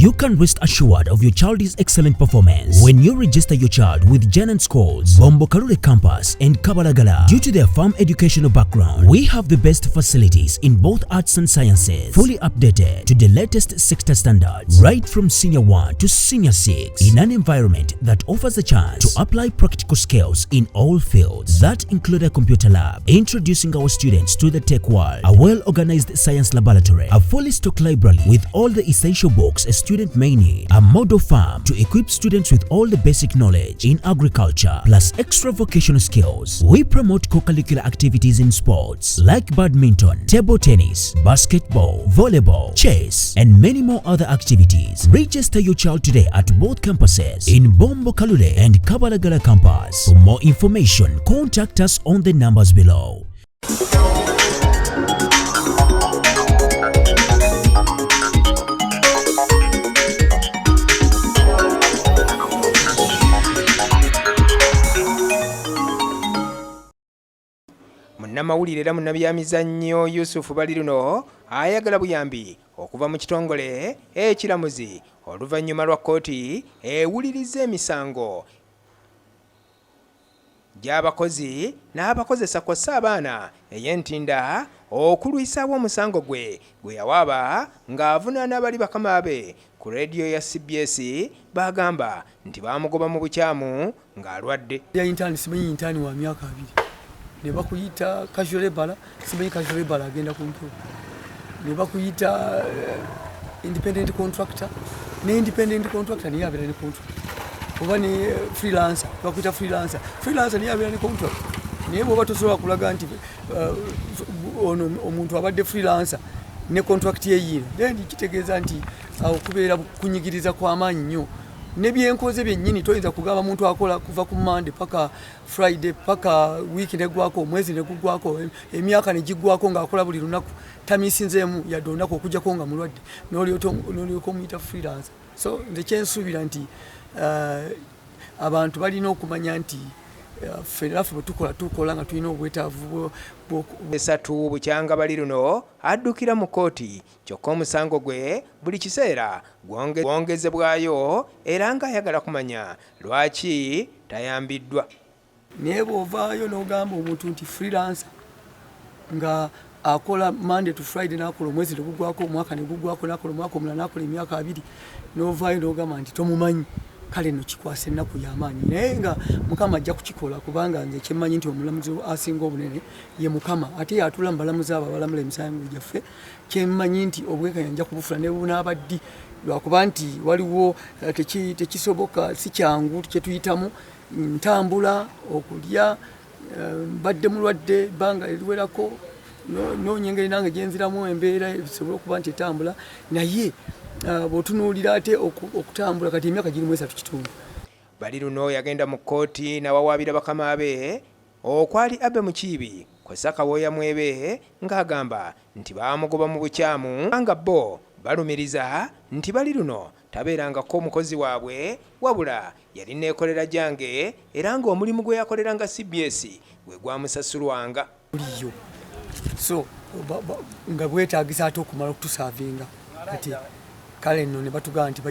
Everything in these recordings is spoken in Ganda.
You can rest assured of your child's excellent performance when you register your child with Janan Schools, Bombokalule Campus and Kabalagala. Due to their firm educational background, we have the best facilities in both arts and sciences, fully updated to the latest sector standards, right from Senior 1 to Senior 6, in an environment that offers a chance to apply practical skills in all fields. That include a computer lab, introducing our students to the tech world, a well-organized science laboratory, a fully stocked library with all the essential books a student may need, a model farm to equip students with all the basic knowledge in agriculture, plus extra vocational skills. We promote co-curricular activities in sports like badminton, table tennis, basketball, volleyball, chess, and many more other activities. Register your child today at both campuses in Bombokalule and Kabalagala campus. For more information, contact us on the numbers below. Munnamawulire era munnabyamizanyo Yusuf Baliruno ayagala buyambi okuva mu kitongole ekiramuzi oluvannyuma lwa kkooti ewuliriza emisango gy'abakozi n'abakozesa kw'ossa abaana ey'entinda okulwisaawo omusango gwe yawaaba ng'avunaana abali bakama be ku leediyo ya CBS bagamba nti baamugoba mu bukyamu ng'alwadde. Simanyi intaani wa myaka 2 ne bakuyita casual labor, simanyi casual labor agenda kumpu, ne bakuyita independent contractor, ne independent contractor niye abeera ne contract, oba ne freelancer bakuyita freelancer niye abeera ne contract. Naye bw'oba tosobola kulaga nti ono omuntu abadde freelancer ne contract ye yiino, then kitegeeza nti awo kubeera kunyigiriza kw'amaanyi nnyo. Nebyenkoze byennyini toyinza kugamba muntu akola kuva ku Monday paka Friday paka wiki negwako omwezi negugwako emyaka negigwako ng'akola buli lunaku tamisinzeemu yadde olunaku okujjako nga mulwadde n'olyoka omuyita freelancer. So nze kyensuubira nti abantu balina okumanya nti ffe bwe tukola nga tulina obwetaavu esatu bukyanga Baliruno addukira mu kkooti kyokka omusango gwe buli kiseera gwongezebwayo era ng'ayagala kumanya lwaki tayambiddwa. Naye bw'ovaayo n'ogamba omuntu nti freelancer nga akola Monday to Friday n'akola omwezi negugwako omwaka negugwako n'akola omwaka omulala n'akola emyaka 2 n'ovaayo n'ogamba nti tomumanyi, kale no kikwasa ennaku y'amaanyi. Naye nga Mukama ajja kukikola kubanga nze kyemmanyi nti omulamuzi asinga obunene ye Mukama, ate yatula mu balamuzi abo abalamula emisango gyaffe. Kyemmanyi nti obwenkanya nja kubufula ne bunaabaddi lwakuba nti waliwo tekisoboka, si kyangu kye tuyitamu ntambula okulya, mbadde mulwadde bbanga eriwerako n'onyengeri nange gyenziramu embeera ebisobola okuba nti etambula, naye bw'otunuulira ate okutambula kati emyaka giri 3 kitundu. Baliruno yagenda mu kkooti n'awawaabira bakama be okwali Abe Mukiibi kw'ossa Kawoya Mwebe ng'agamba nti baamugoba mu bukyamu nga bo balumiriza nti Baliruno tabeerangako omukozi waabwe wabula yali neekolera gyange era ng'omulimu gwe yakoleranga CBS gwe gwamusasulwanga. Buliyo so nga bwetaagisa ate okumala okutusaavinga kati kale nno ne batugamba nti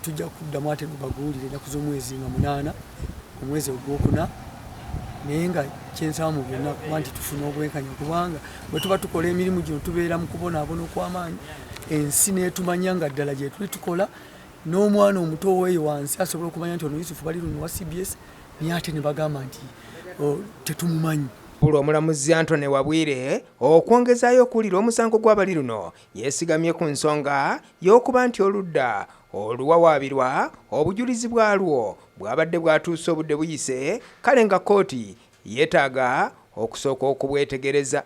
tujja kuddamu ate baguwulire ennaku z'omwezi nga 8 omwezi ogwokuna. Naye nga kyensaba mu byonna kuba nti tufune obwenkanya kubanga bwe tuba tukola emirimu gino tubeera mu kubonaabona okw'amaanyi, ensi neetumanya nga ddala gye tuli tukola, n'omwana omuto oweeyo wansi asobola okumanya nti ono Yusuf Baliruno wa CBS, naye ate ne bagamba nti tetumumanyi. Omulamuzi Antone Wabwire okwongezaayo okuwulira omusango gwa Baliruno yeesigamye ku nsonga y'okuba nti oludda oluwawaabirwa obujulizi bwalwo bwabadde bwatuuse obudde buyise, kale nga kkooti yeetaaga okusooka okubwetegereza.